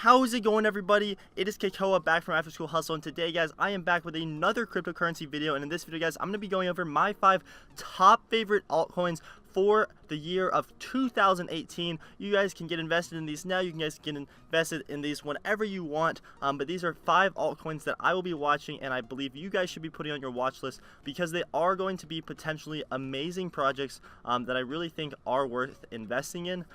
How's it going, everybody? It is Kekoa back from After School Hustle, and today, guys, I am back with another cryptocurrency video. And in this video, guys, I'm going to be going over my 5 top favorite altcoins for the year of 2018. You guys can get invested in these now. You guys can get invested in these whenever you want. But these are 5 altcoins that I will be watching, and I believe you guys should be putting on your watch list because they are going to be potentially amazing projects that I really think are worth investing in.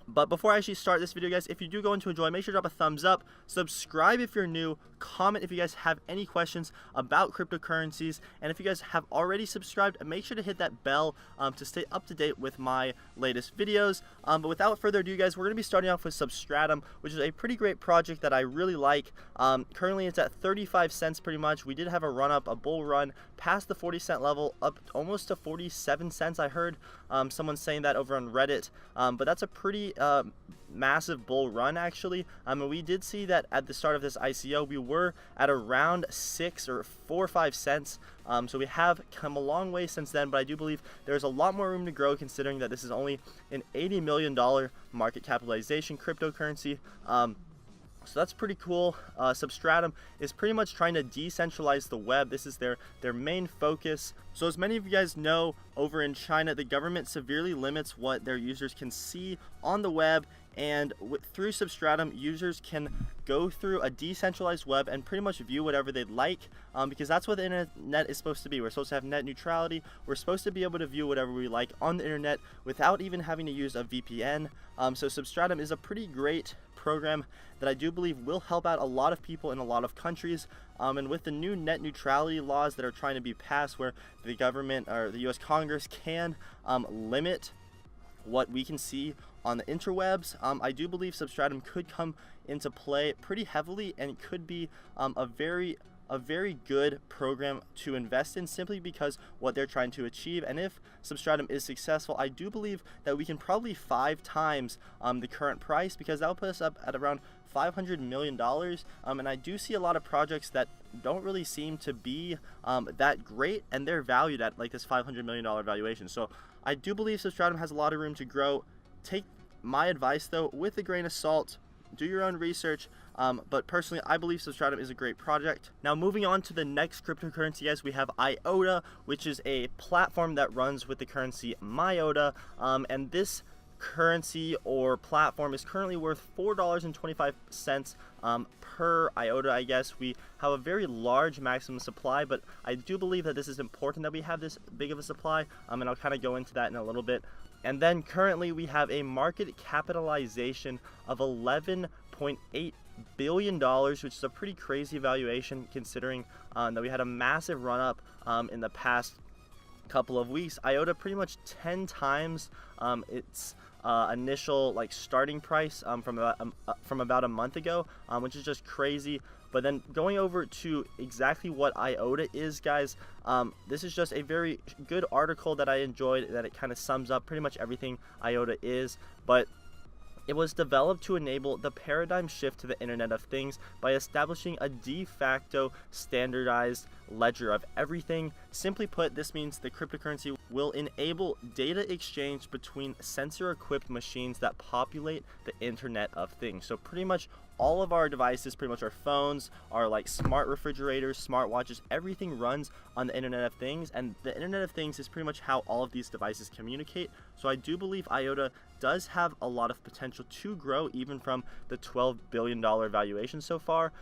But before I actually start this video, guys, if you do go into enjoy, make sure to drop a thumbs up, subscribe if you're new, comment if you guys have any questions about cryptocurrencies, and if you guys have already subscribed, make sure to hit that bell to stay up to date with my latest videos. But without further ado, guys, we're going to be starting off with Substratum, which is a pretty great project that I really like. Currently, it's at 35 cents pretty much. We did have a run up, a bull run, past the 40-cent level, up almost to 47 cents. I heard someone saying that over on Reddit, but that's a pretty massive bull run, actually. And we did see that at the start of this ICO we were at around 6 or 4 or 5 cents, so we have come a long way since then, but I do believe there's a lot more room to grow considering that this is only an $80 million market capitalization cryptocurrency. So that's pretty cool. Substratum is pretty much trying to decentralize the web. This is their main focus. So as many of you guys know, over in China, the government severely limits what their users can see on the web, and through Substratum, users can go through a decentralized web and pretty much view whatever they'd like, because that's what the internet is supposed to be. We're supposed to have net neutrality. We're supposed to be able to view whatever we like on the internet without even having to use a VPN. So Substratum is a pretty great program that I do believe will help out a lot of people in a lot of countries. And with the new net neutrality laws that are trying to be passed, where the government or the US Congress can limit what we can see on the interwebs, I do believe Substratum could come into play pretty heavily, and it could be a very good program to invest in, simply because what they're trying to achieve. And if Substratum is successful, I do believe that we can probably 5 times the current price, because that will put us up at around $500 million. And I do see a lot of projects that don't really seem to be that great, and they're valued at like this $500 million valuation. So I do believe Substratum has a lot of room to grow. Take my advice though with a grain of salt. Do your own research, but personally I believe Substratum is a great project. Now moving on to the next cryptocurrency, guys, we have IOTA, which is a platform that runs with the currency IOTA, and this currency or platform is currently worth $4.25 per IOTA. I guess we have a very large maximum supply, but I do believe that this is important that we have this big of a supply, and I'll kind of go into that in a little bit. And then currently we have a market capitalization of $11.8 billion, which is a pretty crazy valuation considering that we had a massive run up in the past couple of weeks. IOTA pretty much 10 times its initial starting price from about a month ago, which is just crazy. But then going over to exactly what IOTA is, guys, this is just a very good article that I enjoyed, that it kind of sums up pretty much everything IOTA is. But it was developed to enable the paradigm shift to the Internet of Things by establishing a de facto standardized ledger of everything. Simply put, this means the cryptocurrency will enable data exchange between sensor-equipped machines that populate the Internet of Things. So pretty much all of our devices, pretty much our phones, our smart refrigerators, smartwatches, everything runs on the Internet of Things, and the Internet of Things is pretty much how all of these devices communicate. So I do believe IOTA does have a lot of potential to grow, even from the $12 billion valuation so far.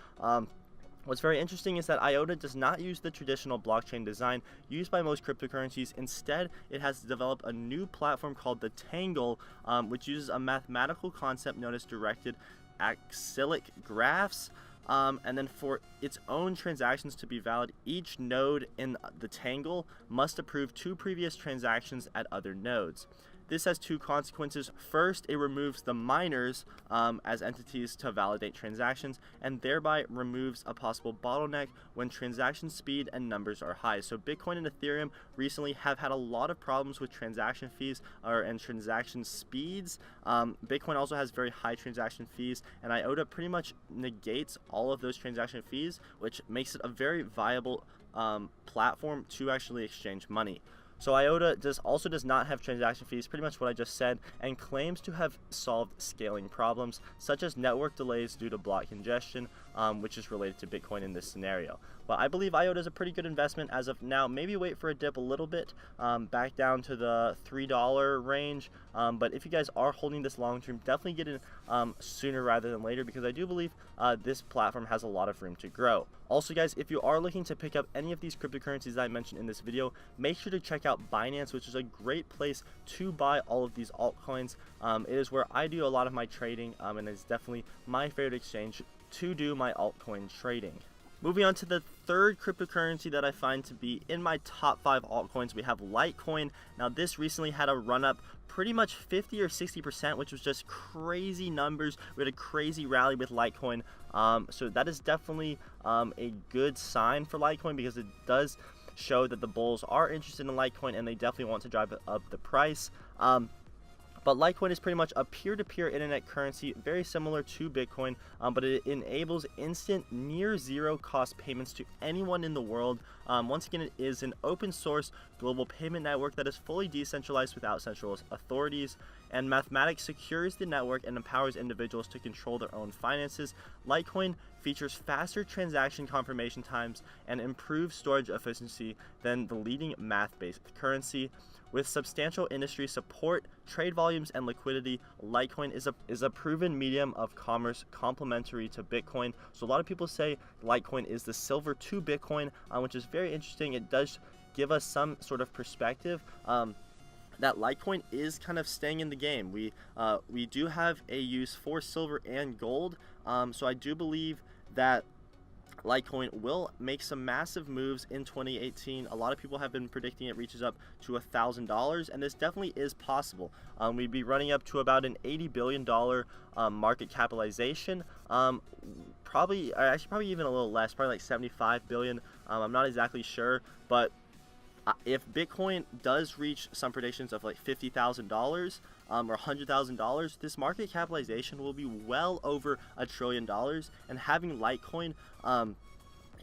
What's very interesting is that IOTA does not use the traditional blockchain design used by most cryptocurrencies. Instead, it has developed a new platform called the Tangle, which uses a mathematical concept known as directed acyclic graphs. And then for its own transactions to be valid, each node in the Tangle must approve 2 previous transactions at other nodes. This has 2 consequences. First, it removes the miners as entities to validate transactions, and thereby removes a possible bottleneck when transaction speed and numbers are high. So Bitcoin and Ethereum recently have had a lot of problems with transaction fees and transaction speeds. Bitcoin also has very high transaction fees, and IOTA pretty much negates all of those transaction fees, which makes it a very viable platform to actually exchange money. So IOTA also does not have transaction fees, pretty much what I just said, and claims to have solved scaling problems such as network delays due to block congestion, which is related to Bitcoin in this scenario. But I believe IOTA is a pretty good investment as of now. Maybe wait for a dip a little bit, back down to the $3 range. But if you guys are holding this long term, definitely get in sooner rather than later, because I do believe this platform has a lot of room to grow. Also guys, if you are looking to pick up any of these cryptocurrencies that I mentioned in this video, make sure to check out Binance, which is a great place to buy all of these altcoins. It is where I do a lot of my trading, and it's definitely my favorite exchange to do my altcoin trading. Moving on to the third cryptocurrency that I find to be in my top 5 altcoins, we have Litecoin. Now this recently had a run up pretty much 50 or 60%, which was just crazy numbers. We had a crazy rally with Litecoin. So that is definitely a good sign for Litecoin, because it does show that the bulls are interested in Litecoin and they definitely want to drive up the price. But Litecoin is pretty much a peer-to-peer internet currency, very similar to Bitcoin, but it enables instant, near zero cost payments to anyone in the world. Once again, it is an open source global payment network that is fully decentralized without central authorities, and mathematics secures the network and empowers individuals to control their own finances. Litecoin features faster transaction confirmation times and improved storage efficiency than the leading math-based currency. With substantial industry support, trade volumes, and liquidity, Litecoin is a proven medium of commerce complementary to Bitcoin. So a lot of people say Litecoin is the silver to Bitcoin, which is very interesting. It does give us some sort of perspective that Litecoin is kind of staying in the game. We do have a use for silver and gold, so I do believe that Litecoin will make some massive moves in 2018. A lot of people have been predicting it reaches up to $1,000, and this definitely is possible. We'd be running up to about an $80 billion market capitalization. Probably even a little less, probably like 75 billion. I'm not exactly sure, but if Bitcoin does reach some predictions of like $50,000 or $100,000, this market capitalization will be well over $1 trillion, and having Litecoin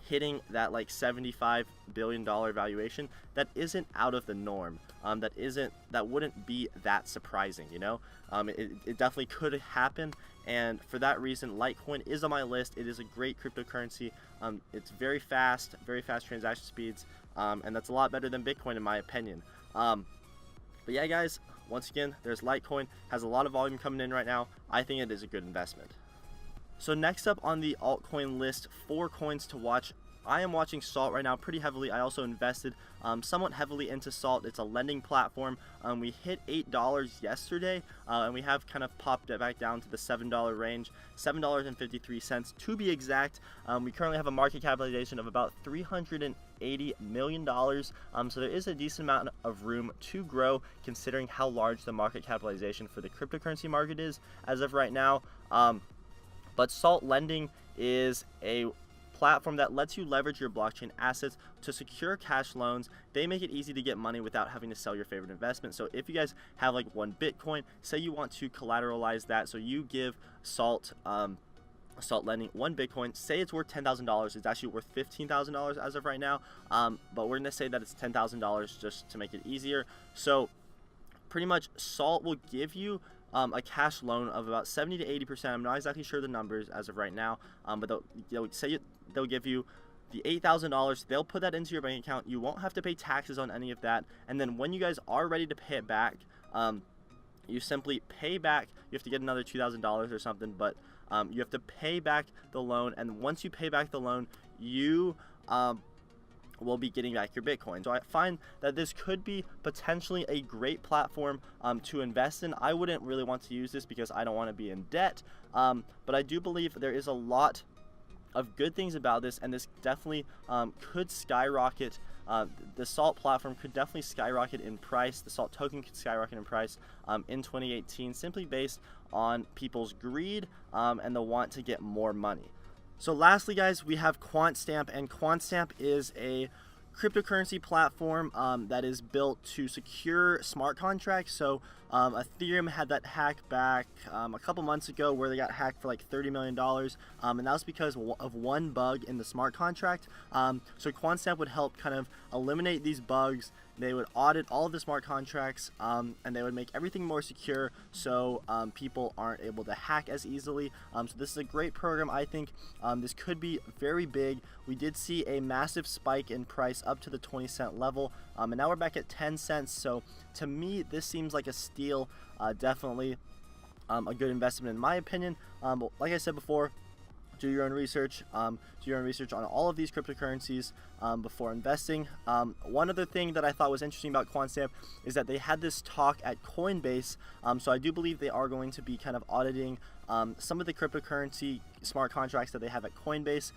hitting that like $75 billion valuation, that isn't out of the norm. That wouldn't be that surprising, you know. It definitely could happen, and for that reason, Litecoin is on my list. It is a great cryptocurrency. It's very fast transaction speeds, and that's a lot better than Bitcoin in my opinion. But yeah guys, once again, there's Litecoin, has a lot of volume coming in right now. I think it is a good investment. So next up on the altcoin list, 4 coins to watch. I am watching Salt right now pretty heavily. I also invested somewhat heavily into Salt. It's a lending platform. We hit $8 yesterday, and we have kind of popped it back down to the $7 range, $7.53 to be exact. We currently have a market capitalization of about $380 million, so there is a decent amount of room to grow considering how large the market capitalization for the cryptocurrency market is as of right now. But Salt Lending is a platform that lets you leverage your blockchain assets to secure cash loans. They make it easy to get money without having to sell your favorite investment. So if you guys have like 1 Bitcoin, say you want to collateralize that, so you give Salt Lending 1 Bitcoin, say it's worth $10,000, it's actually worth $15,000 as of right now, but we're gonna say that it's $10,000 just to make it easier. So pretty much Salt will give you a cash loan of about 70 to 80%. I'm not exactly sure the numbers as of right now, but they'll give you the $8,000. They'll put that into your bank account. You won't have to pay taxes on any of that. And then when you guys are ready to pay it back, you simply pay back. You have to get another $2,000 or something, but you have to pay back the loan. And once you pay back the loan, you will be getting back your Bitcoin. So I find that this could be potentially a great platform to invest in. I wouldn't really want to use this because I don't want to be in debt, but I do believe there is a lot of good things about this, and this definitely could skyrocket. The Salt platform could definitely skyrocket in price. The Salt token could skyrocket in price in 2018, simply based on people's greed and the want to get more money. So lastly guys, we have Quantstamp, and Quantstamp is a cryptocurrency platform that is built to secure smart contracts. So Ethereum had that hack back a couple months ago where they got hacked for like $30 million, and that was because of 1 bug in the smart contract. So Quantstamp would help kind of eliminate these bugs they would audit all of the smart contracts, and they would make everything more secure so people aren't able to hack as easily. So this is a great program. I think this could be very big. We did see a massive spike in price up to the 20-cent level, and now we're back at 10 cents. So to me, this seems like a steal. Definitely a good investment in my opinion. But like I said before, do your own research. Do your own research on all of these cryptocurrencies before investing. One other thing that I thought was interesting about Quantstamp is that they had this talk at Coinbase. So I do believe they are going to be kind of auditing some of the cryptocurrency smart contracts that they have at Coinbase.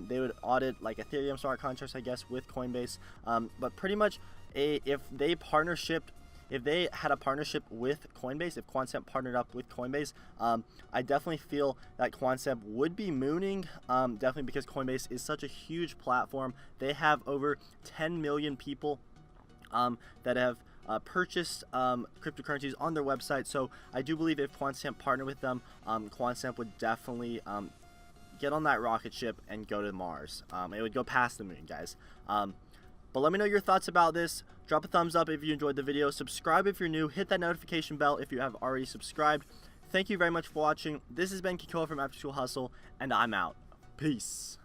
They would audit like Ethereum smart contracts, I guess, with Coinbase. But pretty much, if they had a partnership with Coinbase, if Quantstamp partnered up with Coinbase, I definitely feel that Quantstamp would be mooning, definitely because Coinbase is such a huge platform. They have over 10 million people that have purchased cryptocurrencies on their website. So I do believe if Quantstamp partnered with them, Quantstamp would definitely get on that rocket ship and go to Mars. It would go past the moon, guys. But let me know your thoughts about this. Drop a thumbs up if you enjoyed the video. Subscribe if you're new. Hit that notification bell if you have already subscribed. Thank you very much for watching. This has been Kikoa from After School Hustle, and I'm out. Peace.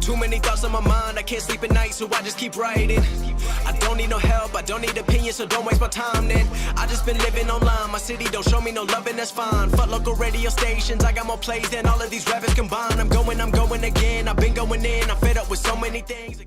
Too many thoughts on my mind, I can't sleep at night, so I just keep writing. I don't need no help, I don't need opinions, so don't waste my time then. I just been living online, my city don't show me no love, and that's fine. Fuck local radio stations, I got more plays than all of these rappers combined. I'm going again, I've been going in, I'm fed up with so many things.